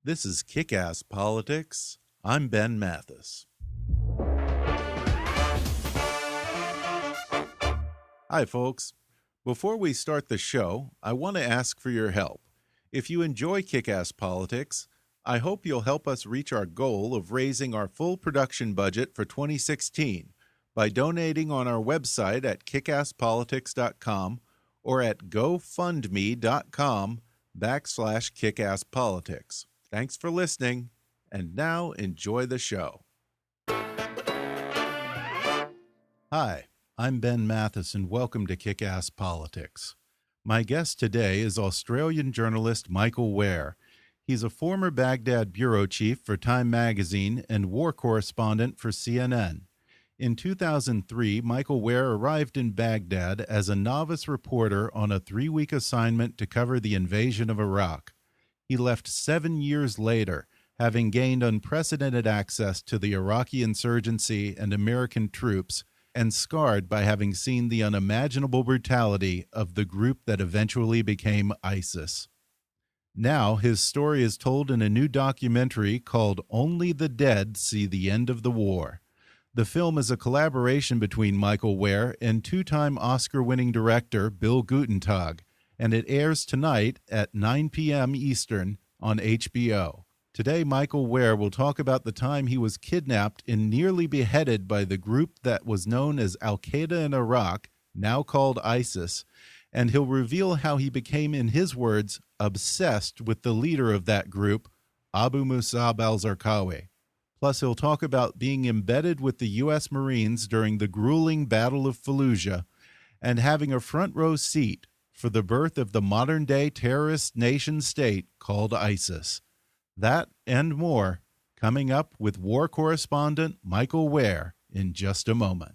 This is Kick-Ass Politics. I'm Ben Mathis. Hi, folks. Before we start the show, I want to ask for your help. If you enjoy Kick-Ass Politics, I hope you'll help us reach our goal of raising our full production budget for 2016 by donating on our website at kickasspolitics.com or at gofundme.com/kickasspolitics. Thanks for listening, and now enjoy the show. Hi, I'm Ben Mathis, and welcome to Kick-Ass Politics. My guest today is Australian journalist Michael Ware. He's a former Baghdad Bureau chief for Time magazine and war correspondent for CNN. In 2003, Michael Ware arrived in Baghdad as a novice reporter on a 3-week assignment to cover the invasion of Iraq. He left 7 years later, having gained unprecedented access to the Iraqi insurgency and American troops, and scarred by having seen the unimaginable brutality of the group that eventually became ISIS. Now, his story is told in a new documentary called Only the Dead See the End of the War. The film is a collaboration between Michael Ware and two-time Oscar-winning director Bill Gutentag, and it airs tonight at 9 p.m. Eastern on HBO. Today, Michael Ware will talk about the time he was kidnapped and nearly beheaded by the group that was known as Al-Qaeda in Iraq, now called ISIS, and he'll reveal how he became, in his words, obsessed with the leader of that group, Abu Mousab Al Zarqawi. Plus, he'll talk about being embedded with the U.S. Marines during the grueling Battle of Falluja and having a front-row seat for the birth of the modern-day terrorist nation-state called ISIS. That and more coming up with war correspondent Michael Ware in just a moment.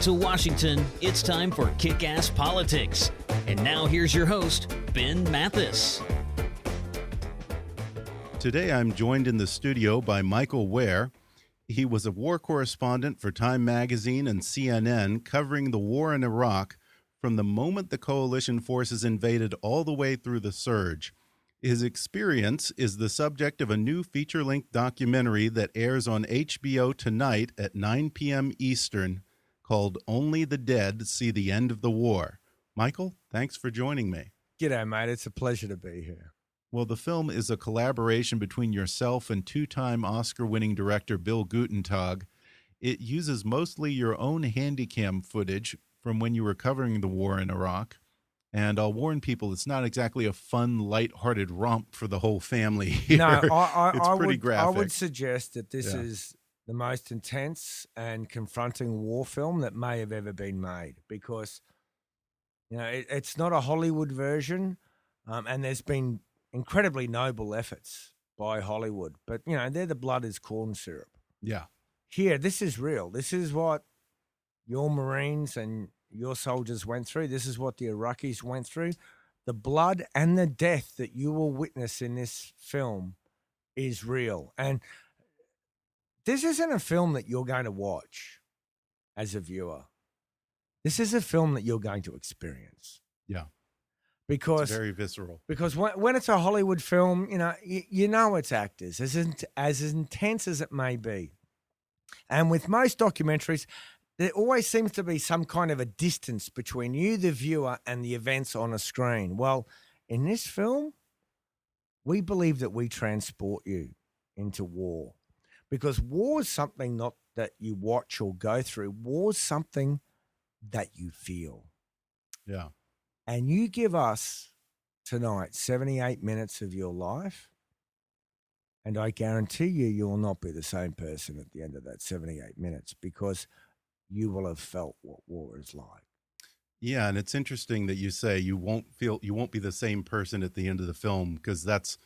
To Washington, it's time for Kick-Ass Politics. And now here's your host, Ben Mathis. Today I'm joined in the studio by Michael Ware. He was a war correspondent for Time magazine and CNN, covering the war in Iraq from the moment the coalition forces invaded all the way through the surge. His experience is the subject of a new feature-length documentary that airs on HBO tonight at 9 p.m. Eastern, called Only the Dead See the End of the War. Michael, thanks for joining me. G'day, mate. It's a pleasure to be here. Well, the film is a collaboration between yourself and two-time Oscar-winning director Bill Gutentag. It uses mostly your own handycam footage from when you were covering the war in Iraq. And I'll warn people, it's not exactly a fun, light-hearted romp for the whole family here. No, it's pretty graphic. I would suggest that this is the most intense and confronting war film that may have ever been made, because it's not a Hollywood version, and there's been incredibly noble efforts by Hollywood, but they're the blood is corn syrup. Yeah. Here, this is real. This is what your Marines and your soldiers went through. This is what the Iraqis went through. The blood and the death that you will witness in this film is real. And this isn't a film that you're going to watch as a viewer. This is a film that you're going to experience. Yeah. Because it's very visceral. Because when it's a Hollywood film, you know it's actors, as intense as it may be. And with most documentaries, there always seems to be some kind of a distance between you, the viewer, and the events on a screen. Well, in this film, we believe that we transport you into war. Because war is something not that you watch or go through. War is something that you feel. Yeah. And you give us tonight 78 minutes of your life, and I guarantee you will not be the same person at the end of that 78 minutes, because you will have felt what war is like. Yeah, and it's interesting that you say you won't be the same person at the end of the film, because that's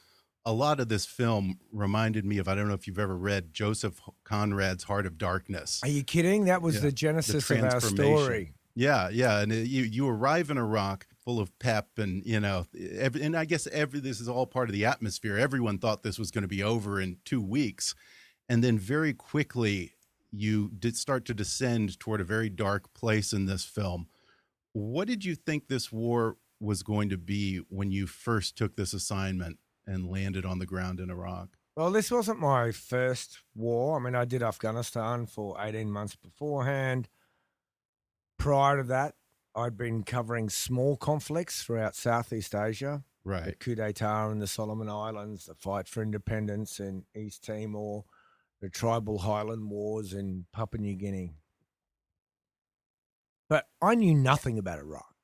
a lot of this film reminded me of, I don't know if you've ever read Joseph Conrad's Heart of Darkness. Are you kidding? That was the genesis of our story. Yeah, yeah, and you arrive in Iraq full of pep, and and I guess this is all part of the atmosphere. Everyone thought this was going to be over in 2 weeks, and then very quickly you did start to descend toward a very dark place in this film. What did you think this war was going to be when you first took this assignment and landed on the ground in Iraq? Well, this wasn't my first war. I mean, I did Afghanistan for 18 months beforehand. Prior to that, I'd been covering small conflicts throughout Southeast Asia. Right. The coup d'etat in the Solomon Islands, the fight for independence in East Timor, the tribal highland wars in Papua New Guinea. But I knew nothing about Iraq.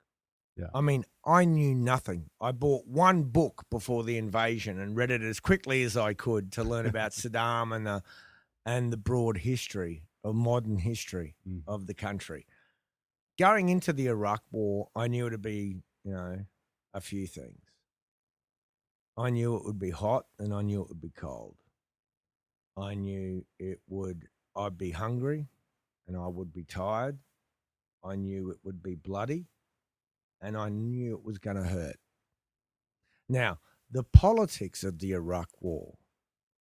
Yeah. I mean, I knew nothing. I bought one book before the invasion and read it as quickly as I could to learn about Saddam and the broad history of modern history of the country. Going into the Iraq war, I knew it would be, a few things. I knew it would be hot and I knew it would be cold. I knew I'd be hungry and I would be tired. I knew it would be bloody and I knew it was going to hurt. Now, the politics of the Iraq war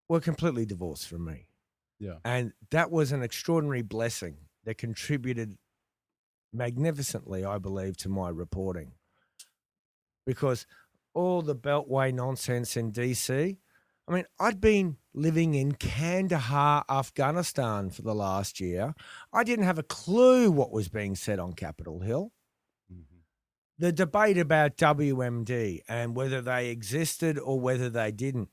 were completely divorced from me. Yeah. And that was an extraordinary blessing that contributed magnificently, I believe, to my reporting. Because all the Beltway nonsense in DC, I mean, I'd been living in Kandahar, Afghanistan for the last year. I didn't have a clue what was being said on Capitol Hill. Mm-hmm. The debate about WMD and whether they existed or whether they didn't.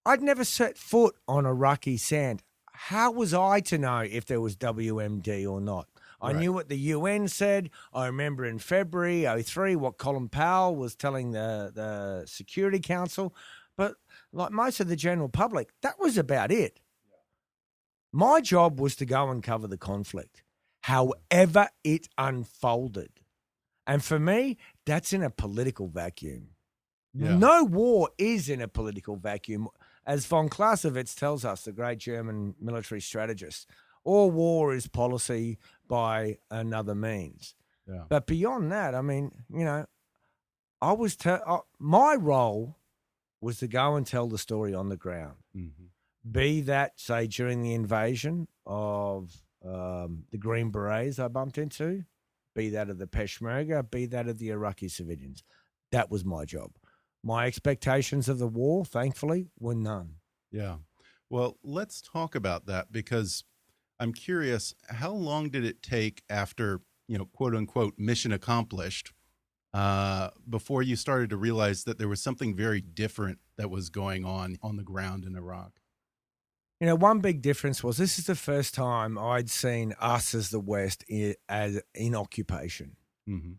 I'd never set foot on Iraqi sand. How was I to know if there was WMD or not? I knew what the UN said. I remember in February 2003 what Colin Powell was telling the Security Council. But like most of the general public, that was about it. Yeah. My job was to go and cover the conflict, however it unfolded. And for me, that's in a political vacuum. Yeah. No war is in a political vacuum. As von Clausewitz tells us, the great German military strategist, all war is policy by another means. Yeah. But beyond that, I mean, I was my role was to go and tell the story on the ground. Mm-hmm. Be that, say, during the invasion of the Green Berets I bumped into, be that of the Peshmerga, be that of the Iraqi civilians. That was my job. My expectations of the war, thankfully, were none. Yeah. Well, let's talk about that because I'm curious, how long did it take after, quote unquote, mission accomplished, before you started to realize that there was something very different that was going on the ground in Iraq? One big difference was this is the first time I'd seen us as the West in occupation. Mm-hmm.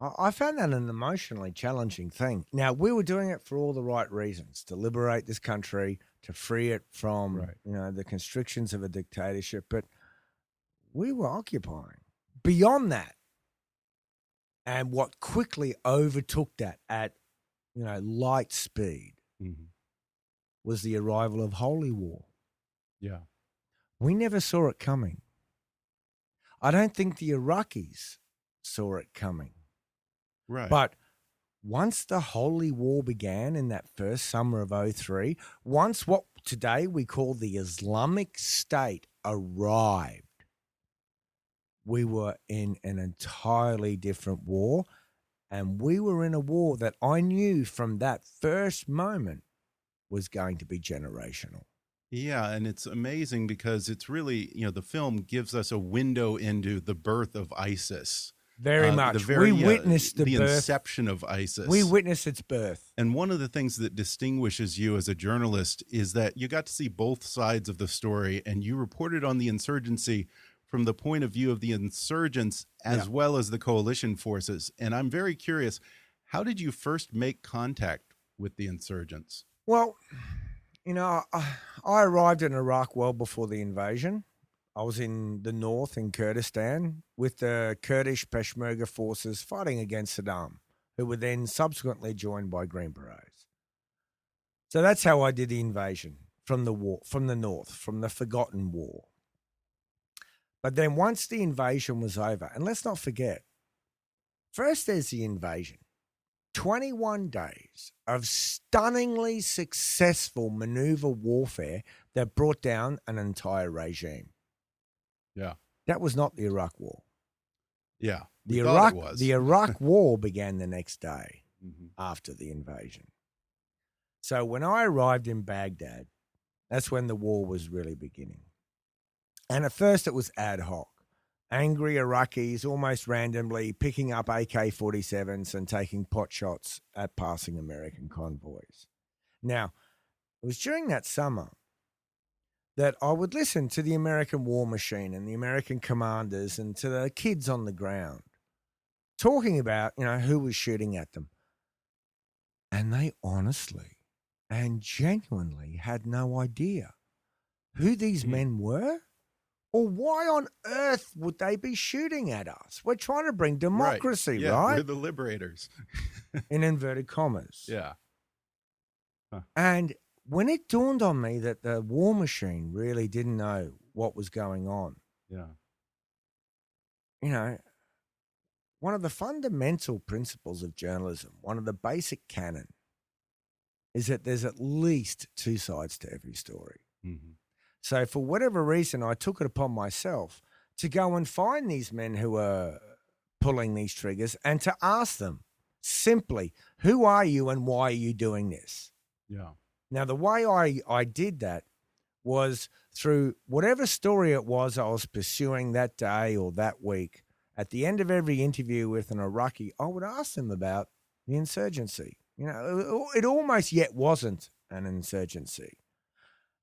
I found that an emotionally challenging thing. Now, we were doing it for all the right reasons, to liberate this country, to free it from, the constrictions of a dictatorship, but we were occupying. Beyond that, and what quickly overtook that at, light speed, was the arrival of holy war. Yeah. We never saw it coming. I don't think the Iraqis saw it coming. Right. But once the holy war began in that first summer of 2003, once what today we call the Islamic State arrived, we were in an entirely different war, and we were in a war that I knew from that first moment was going to be generational. Yeah, and it's amazing because it's really, the film gives us a window into the birth of ISIS. Very much. We witnessed the birth. Inception of ISIS. We witnessed its birth. And one of the things that distinguishes you as a journalist is that you got to see both sides of the story, and you reported on the insurgency from the point of view of the insurgents as well as the coalition forces. And I'm very curious, how did you first make contact with the insurgents? Well, I arrived in Iraq well before the invasion. I was in the north, in Kurdistan, with the Kurdish Peshmerga forces fighting against Saddam, who were then subsequently joined by Green Berets. So that's how I did the invasion from the war, from the north, from the forgotten war. But then once the invasion was over, and let's not forget, first there's the invasion. 21 days of stunningly successful maneuver warfare that brought down an entire regime. Yeah. That was not the Iraq War. Yeah. The Iraq War began the next day after the invasion. So when I arrived in Baghdad, that's when the war was really beginning. And at first it was ad hoc. Angry Iraqis almost randomly picking up AK-47s and taking pot shots at passing American convoys. Now, it was during that summer that I would listen to the American war machine and the American commanders and to the kids on the ground talking about, who was shooting at them. And they honestly and genuinely had no idea who these men were. Or why on earth would they be shooting at us? We're trying to bring democracy, right? We're the liberators. In inverted commas. Yeah. Huh. And when it dawned on me that the war machine really didn't know what was going on. Yeah. One of the fundamental principles of journalism, one of the basic canon, is that there's at least two sides to every story. Mm-hmm. So for whatever reason, I took it upon myself to go and find these men who were pulling these triggers and to ask them simply, who are you and why are you doing this? Yeah. Now, the way I did that was through whatever story it was I was pursuing that day or that week. At the end of every interview with an Iraqi, I would ask them about the insurgency. It almost yet wasn't an insurgency.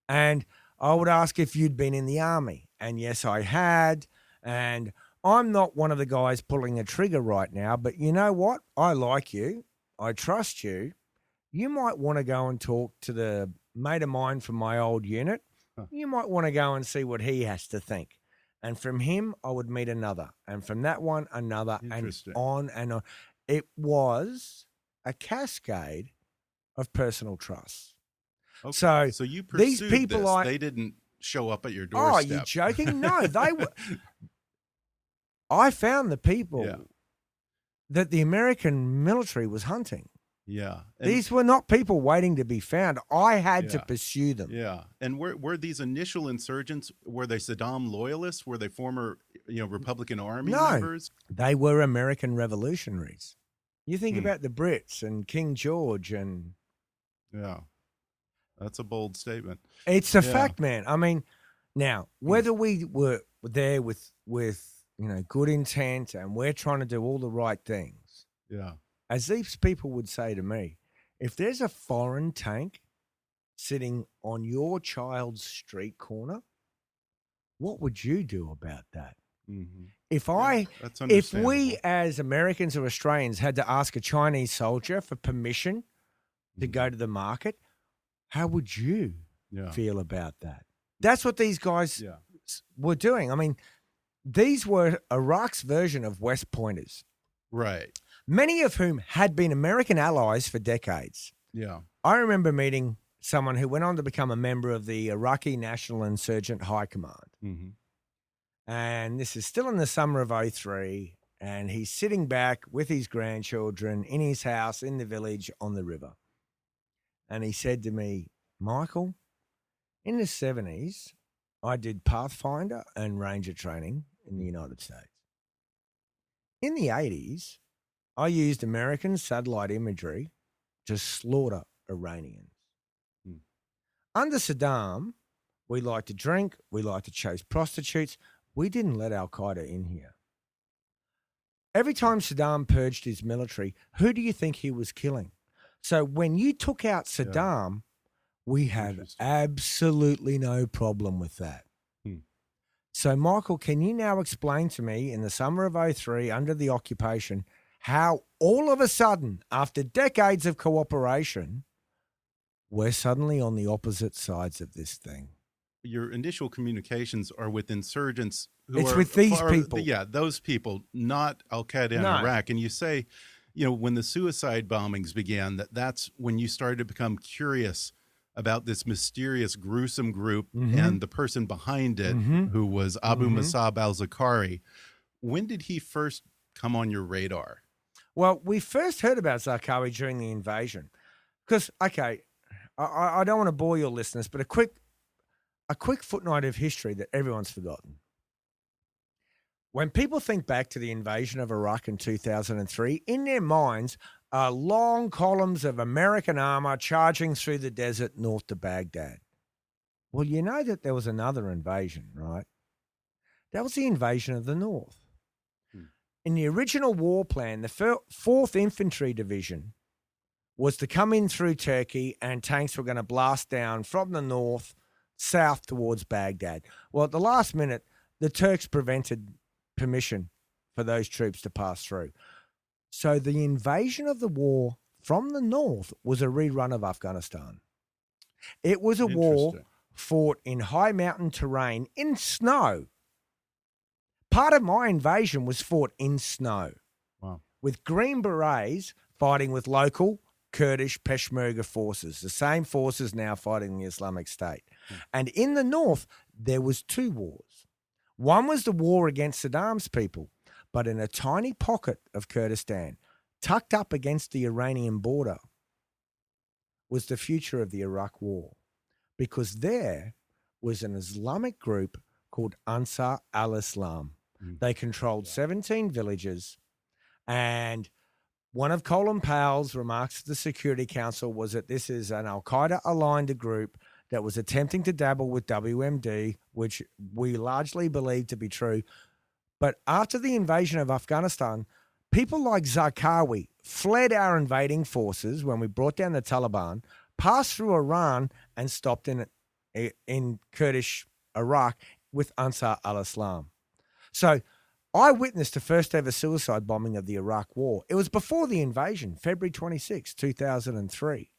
And I would ask if you'd been in the army. And yes, I had. And I'm not one of the guys pulling a trigger right now, but you know what? I like you. I trust you. You might want to go and talk to the mate of mine from my old unit. Huh. You might want to go and see what he has to think. And from him, I would meet another. And from that one, another. And on and on. It was a cascade of personal trust. Okay. So you pursued these people this. They didn't show up at your doorstep. Oh, are you joking? No, they were. I found the people that the American military was hunting. Yeah. These were not people waiting to be found. I had to pursue them. Yeah. And were these initial insurgents, were they Saddam loyalists? Were they former, Republican Army members? They were American revolutionaries. You think about the Brits and King George and... Yeah. That's a bold statement. It's a fact, man. I mean, now, whether we were there with good intent and we're trying to do all the right things. Yeah. As these people would say to me, if there's a foreign tank sitting on your child's street corner, what would you do about that? Mm-hmm. If we as Americans or Australians had to ask a Chinese soldier for permission to go to the market, how would you feel about that? That's what these guys were doing. I mean, these were Iraq's version of West Pointers. Right. Many of whom had been American allies for decades. Yeah. I remember meeting someone who went on to become a member of the Iraqi National Insurgent High Command. Mm-hmm. And this is still in the summer of 2003, and he's sitting back with his grandchildren in his house in the village on the river. And he said to me, Michael, in the 70s, I did Pathfinder and Ranger training in the United States. In the 80s, I used American satellite imagery to slaughter Iranians. Under Saddam, we liked to drink, we liked to chase prostitutes. We didn't let Al-Qaeda in here. Every time Saddam purged his military, who do you think he was killing? So when you took out Saddam, we had absolutely no problem with that. So, Michael, can you now explain to me in the summer of 2003, under the occupation, how all of a sudden, after decades of cooperation, we're suddenly on the opposite sides of this thing? Your initial communications are with insurgents who it's with these people. Yeah, those people, not Al-Qaeda in Iraq. And you say, when the suicide bombings began, that's when you started to become curious about this mysterious, gruesome group Mm-hmm. and the person behind it, Mm-hmm. who was Abu Mm-hmm. Mousab Al Zarqawi. When did he first come on your radar? Well, we first heard about Zarqawi during the invasion. Because, okay, I don't want to bore your listeners, but a quick footnote of history that everyone's forgotten. When people think back to the invasion of Iraq in 2003, in their minds are long columns of American armor charging through the desert north to Baghdad. Well, you know that there was another invasion, right? That was the invasion of the north. In the original war plan, the 4th Infantry Division was to come in through Turkey, and tanks were going to blast down from the north, south towards Baghdad. Well, at the last minute, the Turks prevented permission for those troops to pass through. So the invasion of the war from the north was a rerun of Afghanistan. It was a war fought in high mountain terrain in snow. Part of my invasion was fought in snow. Wow. With Green Berets fighting with local Kurdish Peshmerga forces, the same forces now fighting the Islamic State. And in the north, there was 2 wars. One was the war against Saddam's people, but in a tiny pocket of Kurdistan, tucked up against the Iranian border, was the future of the Iraq War, because there was an Islamic group called Ansar al-Islam. They controlled 17 villages, and one of Colin Powell's remarks to the Security Council was that this is an al-Qaeda-aligned group that was attempting to dabble with WMD, which we largely believe to be true. But after the invasion of Afghanistan, people like Zarqawi fled our invading forces when we brought down the Taliban, passed through Iran, and stopped in Kurdish Iraq with Ansar al-Islam. So I witnessed the first ever suicide bombing of the Iraq War. It was before the invasion, February 26, 2003.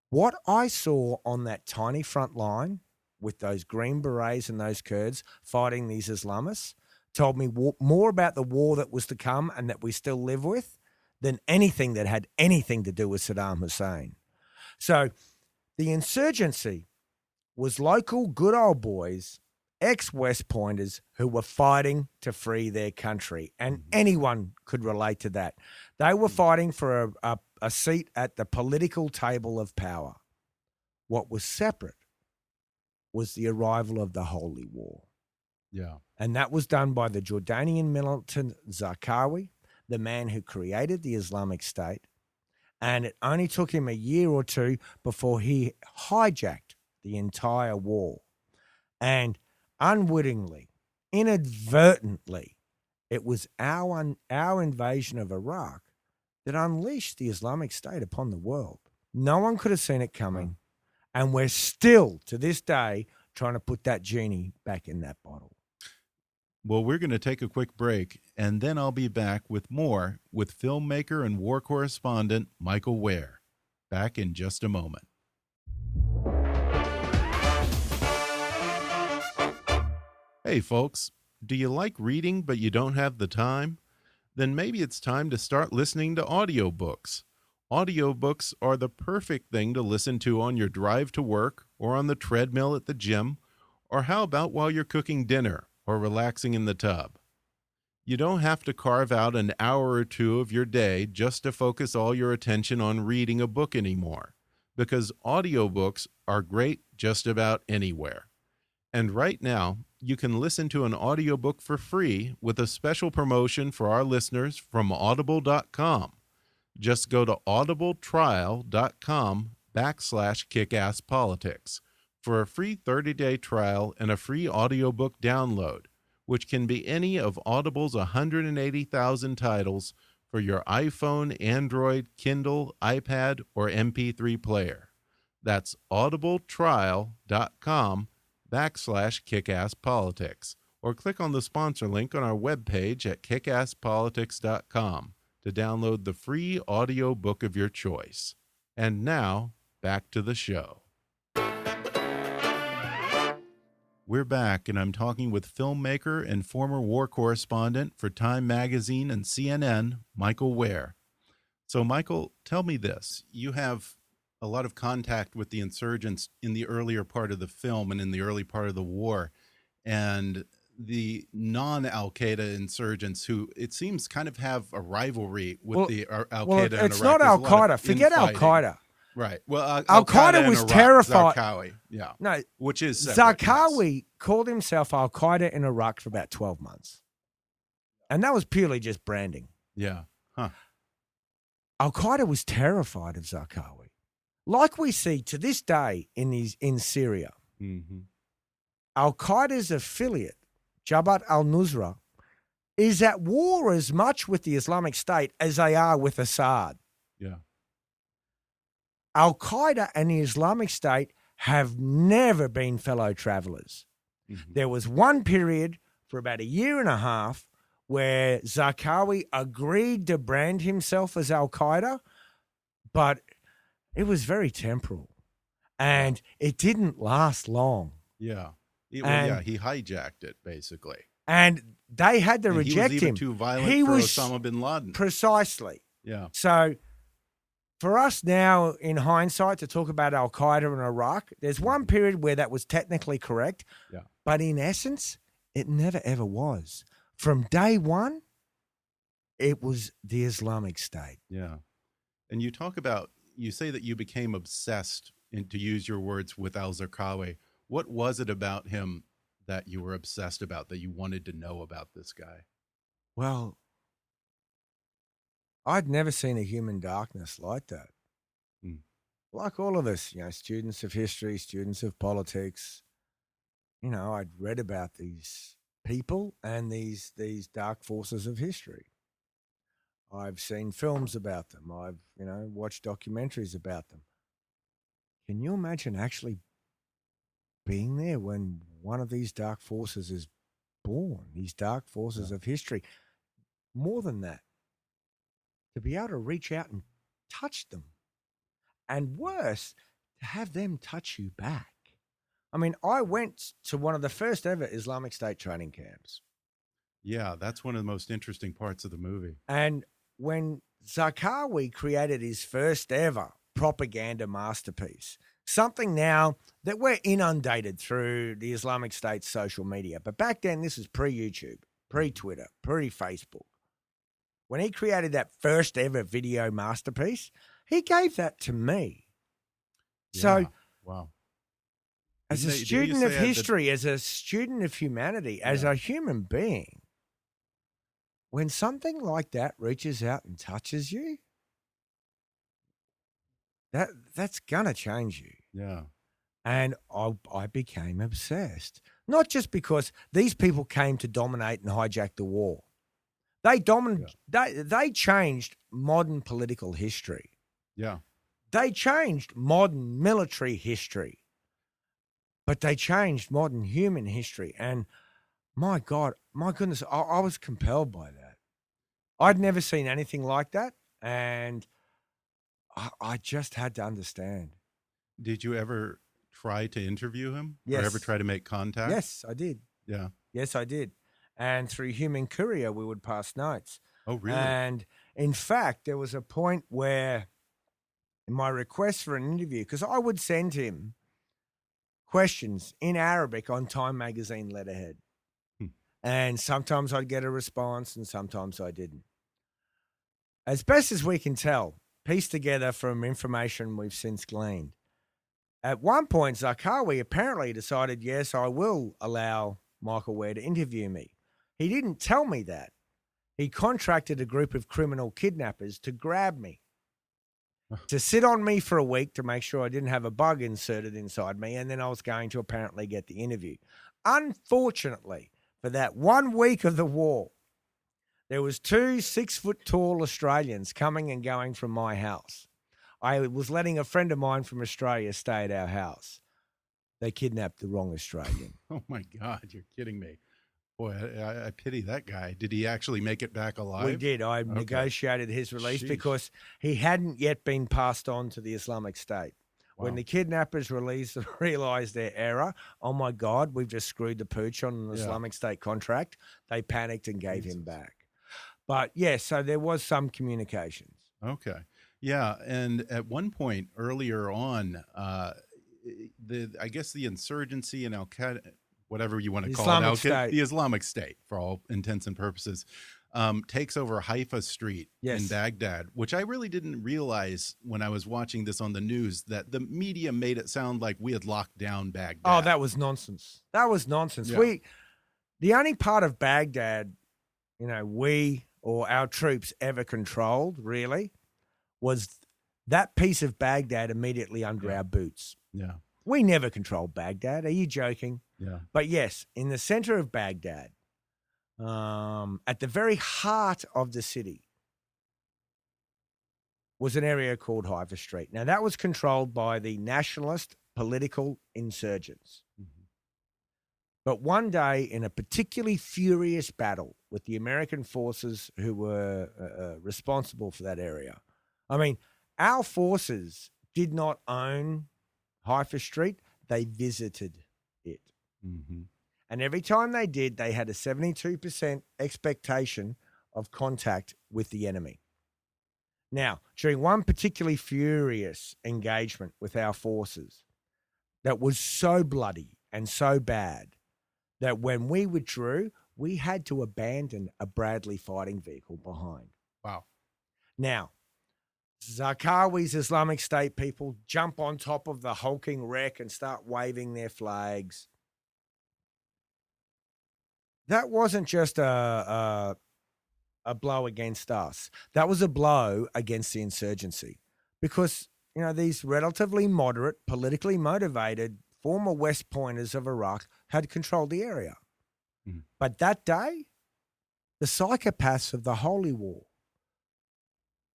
What I saw on that tiny front line with those Green Berets and those Kurds fighting these Islamists told me more about the war that was to come and that we still live with than anything that had anything to do with Saddam Hussein. So the insurgency was local good old boys, ex-West Pointers who were fighting to free their country, and anyone could relate to that. They were fighting for a seat at the political table of power. What was separate was the arrival of the Holy War. Yeah. And that was done by the Jordanian militant Zarqawi, the man who created the Islamic State. And it only took him a year or two before he hijacked the entire war. And unwittingly, inadvertently, it was our invasion of Iraq that unleashed the Islamic State upon the world. No one could have seen it coming. And we're still, to this day, trying to put that genie back in that bottle. Well, we're going to take a quick break, and then I'll be back with more with filmmaker and war correspondent Michael Ware. Back in just a moment. Hey, folks, do you like reading but you don't have the time? Then maybe it's time to start listening to audiobooks. Audiobooks are the perfect thing to listen to on your drive to work or on the treadmill at the gym, or how about while you're cooking dinner or relaxing in the tub? You don't have to carve out an hour or two of your day just to focus all your attention on reading a book anymore, because audiobooks are great just about anywhere. And right now, you can listen to an audiobook for free with a special promotion for our listeners from audible.com. Just go to audibletrial.com/kickasspolitics for a free 30-day trial and a free audiobook download, which can be any of Audible's 180,000 titles for your iPhone, Android, Kindle, iPad, or MP3 player. That's audibletrial.com/kickasspolitics, or click on the sponsor link on our webpage at kickasspolitics.com to download the free audio book of your choice. And now, back to the show. We're back, and I'm talking with filmmaker and former war correspondent for Time Magazine and CNN, Michael Ware. So, Michael, tell me this. You have a lot of contact with the insurgents in the earlier part of the film and in the early part of the war, and the non-Al Qaeda insurgents who it seems kind of have a rivalry with the Al Qaeda. Well, it's not Al Qaeda. Forget Al Qaeda. Right. Well, Al Qaeda was terrified. Zarqawi, yeah. No, which is separate, Zarqawi called himself Al Qaeda in Iraq for about 12 months, and that was purely just branding. Yeah. Huh. Al Qaeda was terrified of Zarqawi, like we see to this day in Syria. Mm-hmm. Al Qaeda's affiliate, Jabhat al-Nusra, is at war as much with the Islamic State as they are with Assad. Yeah. Al Qaeda and the Islamic State have never been fellow travelers. Mm-hmm. There was one period for about a year and a half where Zarqawi agreed to brand himself as Al Qaeda, but it was very temporal, and it didn't last long. Yeah. He hijacked it, basically. And they had to reject him. He was even too violent for Osama bin Laden. Precisely. Yeah. So for us now, in hindsight, to talk about Al Qaeda in Iraq, there's one period where that was technically correct, but in essence, it never ever was. From day one, it was the Islamic State. Yeah. And you say that you became obsessed, to use your words, with Al Zarqawi. What was it about him that you were obsessed about, that you wanted to know about this guy? Well, I'd never seen a human darkness like that. Like all of us, students of history, students of politics, I'd read about these people and these dark forces of history. I've seen films about them. I've, watched documentaries about them. Can you imagine actually being there when one of these dark forces is born, these dark forces of history? More than that, to be able to reach out and touch them, and worse, to have them touch you back. I mean, I went to one of the first ever Islamic State training camps. Yeah, that's one of the most interesting parts of the movie. And when Zarqawi created his first ever propaganda masterpiece, something now that we're inundated through the Islamic State's social media. But back then, this was pre-YouTube, pre-Twitter, pre-Facebook. When he created that first ever video masterpiece, he gave that to me. Yeah. So, wow. As a student of history, as a student of humanity, as a human being, when something like that reaches out and touches you, that's gonna change you. Yeah. And I became obsessed. Not just because these people came to dominate and hijack the war. They changed modern political history. Yeah. They changed modern military history. But they changed modern human history. And my goodness, I was compelled by that. I'd never seen anything like that. And I just had to understand. Did you ever try to interview him? Yes. Or ever try to make contact? Yes, I did. Yeah. Yes, I did. And through human courier, we would pass notes. Oh, really? And in fact, there was a point where in my request for an interview, because I would send him questions in Arabic on Time magazine letterhead. And sometimes I'd get a response and sometimes I didn't. As best as we can tell, pieced together from information we've since gleaned, at one point, Zarqawi apparently decided, yes, I will allow Michael Ware to interview me. He didn't tell me that. He contracted a group of criminal kidnappers to grab me, to sit on me for a week to make sure I didn't have a bug inserted inside me, and then I was going to apparently get the interview. Unfortunately, for that 1 week of the war, there was 2 6-foot-tall Australians coming and going from my house. I was letting a friend of mine from Australia stay at our house. They kidnapped the wrong Australian. Oh, my God, you're kidding me. Boy, I pity that guy. Did he actually make it back alive? We did. I negotiated his release because he hadn't yet been passed on to the Islamic State. Wow. When the kidnappers realized their error, oh, my God, we've just screwed the pooch on an Islamic State contract, they panicked and gave him back. But, yes, so there was some communications. Okay. Yeah, and at one point earlier on, I guess the insurgency and Al Qaeda, whatever you want to call it, Islamic State. the Islamic State, for all intents and purposes, takes over Haifa Street in Baghdad, which I really didn't realize when I was watching this on the news, that the media made it sound like we had locked down Baghdad. Oh, that was nonsense. That was nonsense. Yeah. The only part of Baghdad, we or our troops ever controlled, really, was that piece of Baghdad immediately under our boots. Yeah. We never controlled Baghdad. Are you joking? Yeah. But yes, in the center of Baghdad, at the very heart of the city, was an area called Haifa Street. Now, that was controlled by the nationalist political insurgents. Mm-hmm. But one day, in a particularly furious battle with the American forces who were responsible for that area, I mean, our forces did not own Haifa Street. They visited it. Mm-hmm. And every time they did, they had a 72% expectation of contact with the enemy. Now, during one particularly furious engagement with our forces that was so bloody and so bad that when we withdrew, we had to abandon a Bradley fighting vehicle behind. Wow. Now, Zarqawi's Islamic State people jump on top of the hulking wreck and start waving their flags. That wasn't just a blow against us. That was a blow against the insurgency because, these relatively moderate, politically motivated former West Pointers of Iraq had controlled the area. Mm. But that day, the psychopaths of the Holy War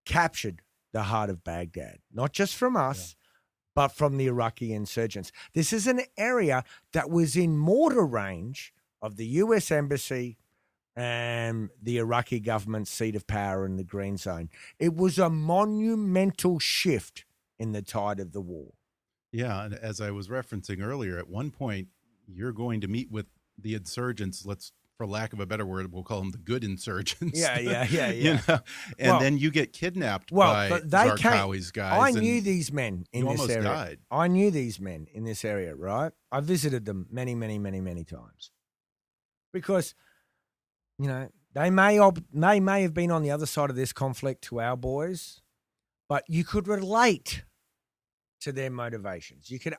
captured the heart of Baghdad, not just from us, but from the Iraqi insurgents. This is an area that was in mortar range of the U.S. Embassy and the Iraqi government's seat of power in the Green Zone. It was a monumental shift in the tide of the war. Yeah, and as I was referencing earlier, at one point, you're going to meet with the insurgents, for lack of a better word, we'll call them the good insurgents. Yeah. And then you get kidnapped by Zarqawi's guys. I knew these men in this area. Died. I knew these men in this area, right? I visited them many, many, many, many times. Because, they may have been on the other side of this conflict to our boys, but you could relate to their motivations. You could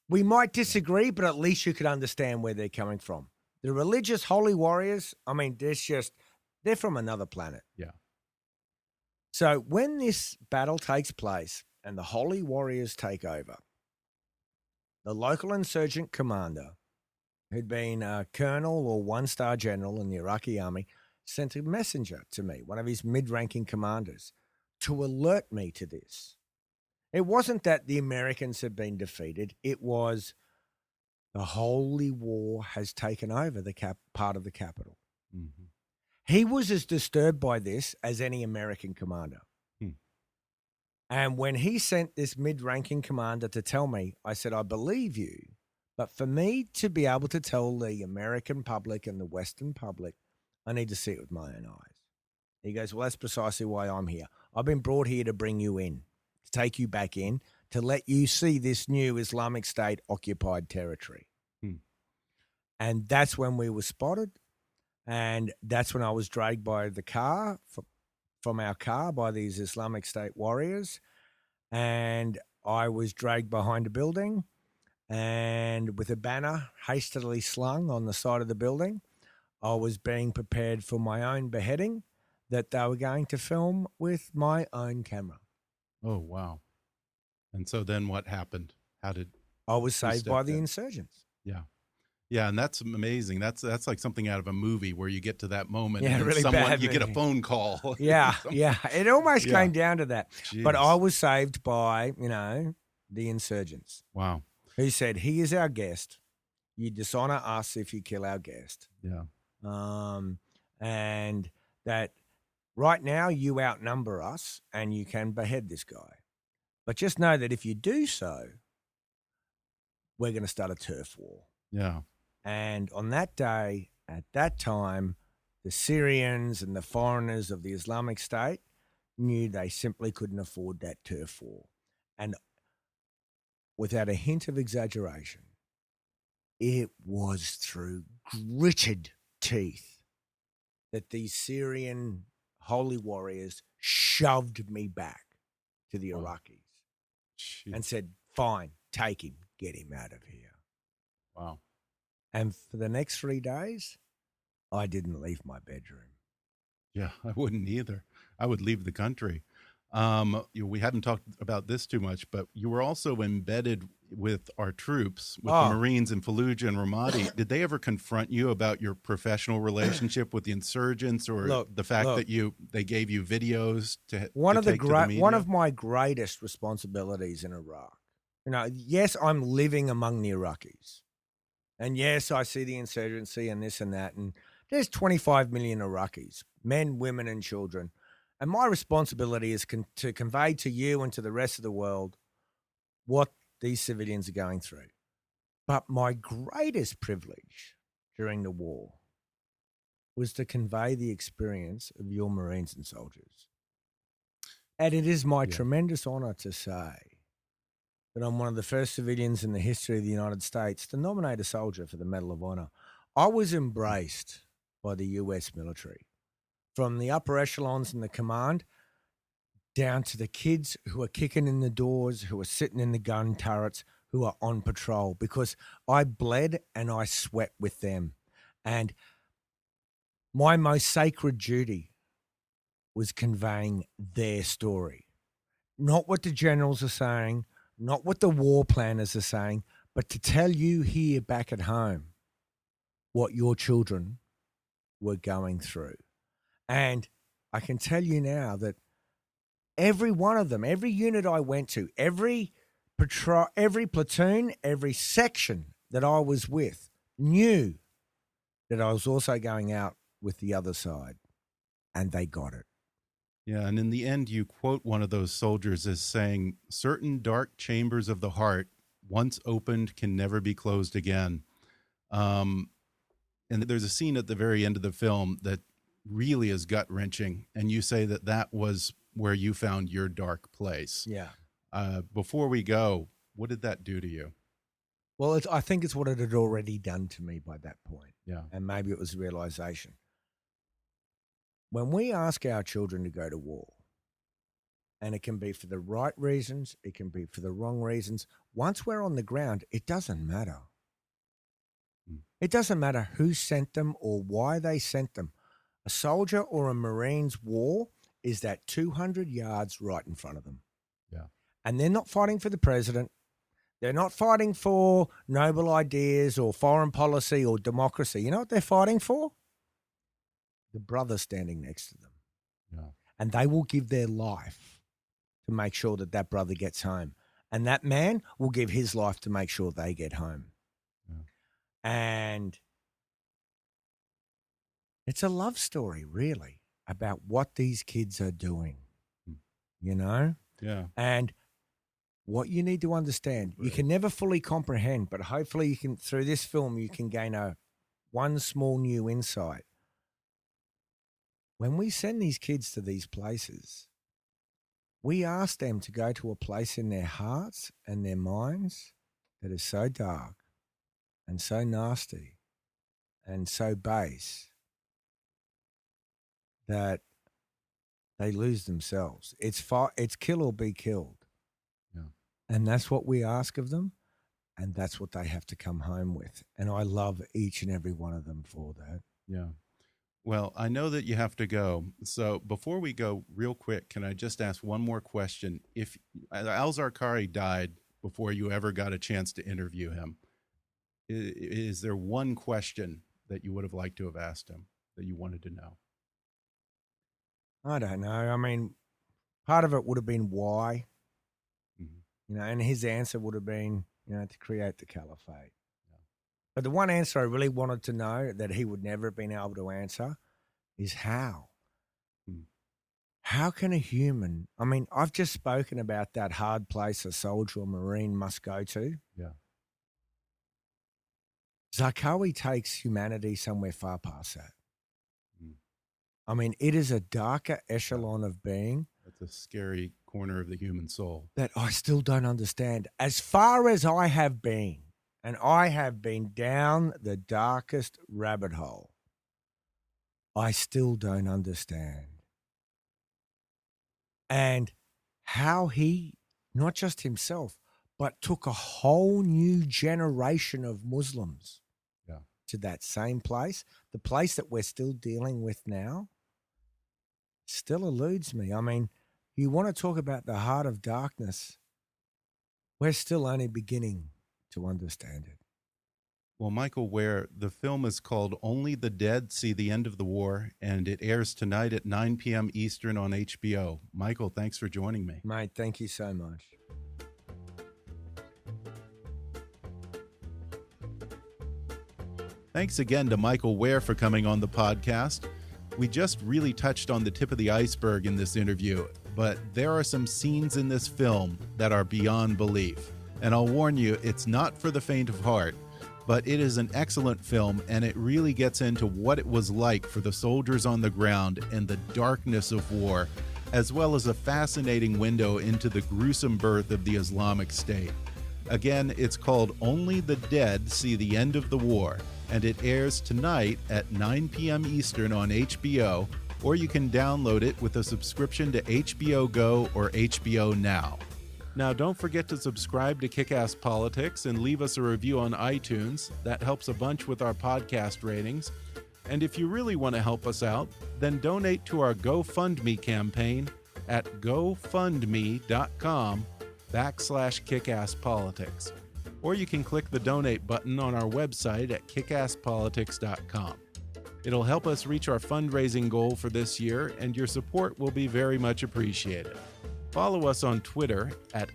we might disagree, but at least you could understand where they're coming from. The religious holy warriors, I mean, they're from another planet. Yeah. So when this battle takes place and the holy warriors take over, the local insurgent commander, who'd been a colonel or one-star general in the Iraqi army, sent a messenger to me, one of his mid-ranking commanders, to alert me to this. It wasn't that the Americans had been defeated. It was the Holy War has taken over the part of the capital. Mm-hmm. He was as disturbed by this as any American commander. And when he sent this mid-ranking commander to tell me, I said, I believe you, but for me to be able to tell the American public and the Western public, I need to see it with my own eyes. He goes, well, that's precisely why I'm here. I've been brought here to bring you in, to take you back in, to let you see this new Islamic State occupied territory. And that's when we were spotted. And that's when I was dragged by the car, from our car, by these Islamic State warriors. And I was dragged behind a building and with a banner hastily slung on the side of the building, I was being prepared for my own beheading that they were going to film with my own camera. Oh, wow. And so then what happened? I was saved by the insurgents. Yeah. Yeah, and that's amazing. That's like something out of a movie where you get to that moment and really bad you get a phone call. Yeah. It almost came down to that. Jeez. But I was saved by, the insurgents. Wow. Who said, he is our guest. You dishonor us if you kill our guest. Yeah. And that right now you outnumber us and you can behead this guy. But just know that if you do so, we're going to start a turf war. Yeah. And on that day, at that time, the Syrians and the foreigners of the Islamic State knew they simply couldn't afford that turf war. And without a hint of exaggeration, it was through gritted teeth that these Syrian holy warriors shoved me back to the Iraqis and said, fine, take him, get him out of here. Wow. And for the next 3 days, I didn't leave my bedroom. Yeah, I wouldn't either. I would leave the country. We hadn't talked about this too much, but you were also embedded with our troops, with the Marines in Falluja and Ramadi. Did they ever confront you about your professional relationship with the insurgents, or the fact that they gave you videos to take to the media? One of my greatest responsibilities in Iraq, yes, I'm living among the Iraqis, and yes, I see the insurgency and this and that, and there's 25 million Iraqis, men, women, and children. And my responsibility is to convey to you and to the rest of the world what these civilians are going through. But my greatest privilege during the war was to convey the experience of your Marines and soldiers. And it is my tremendous honor to say that I'm one of the first civilians in the history of the United States to nominate a soldier for the Medal of Honor. I was embraced by the US military, from the upper echelons in the command down to the kids who are kicking in the doors, who are sitting in the gun turrets, who are on patrol, because I bled and I sweat with them. And my most sacred duty was conveying their story. Not what the generals are saying, not what the war planners are saying, but to tell you here back at home what your children were going through. And I can tell you now that every one of them, every unit I went to, every platoon, every section that I was with knew that I was also going out with the other side, and they got it. Yeah, and in the end, you quote one of those soldiers as saying, "Certain dark chambers of the heart, once opened, can never be closed again." And there's a scene at the very end of the film that really is gut-wrenching, and you say that that was where you found your dark place. Yeah. Before we go, what did that do to you? Well, I think it's what it had already done to me by that point. Yeah. And maybe it was realization. When we ask our children to go to war, and it can be for the right reasons, it can be for the wrong reasons, once we're on the ground, it doesn't matter. It doesn't matter who sent them or why they sent them. A soldier or a Marine's war is that 200 yards right in front of them. Yeah. And they're not fighting for the president. They're not fighting for noble ideas or foreign policy or democracy. You know what they're fighting for? The brother standing next to them. Yeah. And they will give their life to make sure that that brother gets home. And that man will give his life to make sure they get home. Yeah. And it's a love story, really, about what these kids are doing, you know? Yeah. And what you need to understand, you can never fully comprehend, but hopefully you can, through this film, you can gain one small new insight. When we send these kids to these places, we ask them to go to a place in their hearts and their minds that is so dark and so nasty and so base that they lose themselves. It's kill or be killed. Yeah. And that's what we ask of them, and that's what they have to come home with. And I love each and every one of them for that. Yeah. Well, I know that you have to go. So before we go, real quick, can I just ask one more question? If Al Zarqawi died before you ever got a chance to interview him, is there one question that you would have liked to have asked him that you wanted to know? I don't know. I mean, part of it would have been why, and his answer would have been, to create the caliphate. Yeah. But the one answer I really wanted to know that he would never have been able to answer is how. How can a human, I mean, I've just spoken about that hard place a soldier or Marine must go to. Yeah. Zarqawi takes humanity somewhere far past that. I mean, it is a darker echelon of being It's a scary corner of the human soul that I still don't understand. As far as I have been, and I have been down the darkest rabbit hole, I still don't understand. And how he, not just himself, but took a whole new generation of Muslims to that same place, the place that we're still dealing with now, still eludes me. I mean, you want to talk about the heart of darkness, we're still only beginning to understand it. Well, Michael Ware, the film is called Only the Dead See the End of the War, and it airs tonight at 9 p.m. Eastern on HBO. Michael, thanks for joining me. Mate, thank you so much. Thanks again to Michael Ware for coming on the podcast. We just really touched on the tip of the iceberg in this interview, but there are some scenes in this film that are beyond belief. And I'll warn you, it's not for the faint of heart, but it is an excellent film, and it really gets into what it was like for the soldiers on the ground and the darkness of war, as well as a fascinating window into the gruesome birth of the Islamic State. Again, it's called Only the Dead See the End of the War, and it airs tonight at 9 p.m. Eastern on HBO, or you can download it with a subscription to HBO Go or HBO Now. Now, don't forget to subscribe to Kick-Ass Politics and leave us a review on iTunes. That helps a bunch with our podcast ratings. And if you really want to help us out, then donate to our GoFundMe campaign at gofundme.com/kickasspolitics. Or you can click the donate button on our website at kickasspolitics.com. It'll help us reach our fundraising goal for this year, and your support will be very much appreciated. Follow us on Twitter at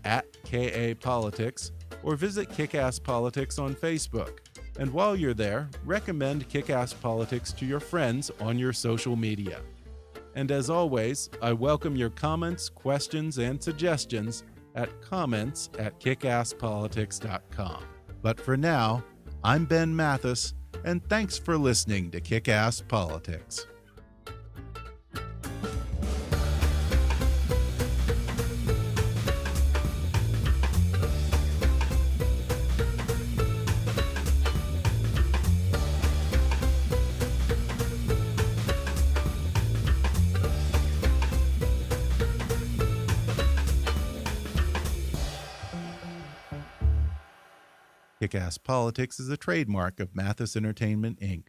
@KAPolitics, or visit Kick-Ass Politics on Facebook. And while you're there, recommend Kick-Ass Politics to your friends on your social media. And as always, I welcome your comments, questions, and suggestions at comments@kickasspolitics.com. But for now, I'm Ben Mathis, and thanks for listening to Kick-Ass Politics. Kick-Ass Politics is a trademark of Mathis Entertainment, Inc.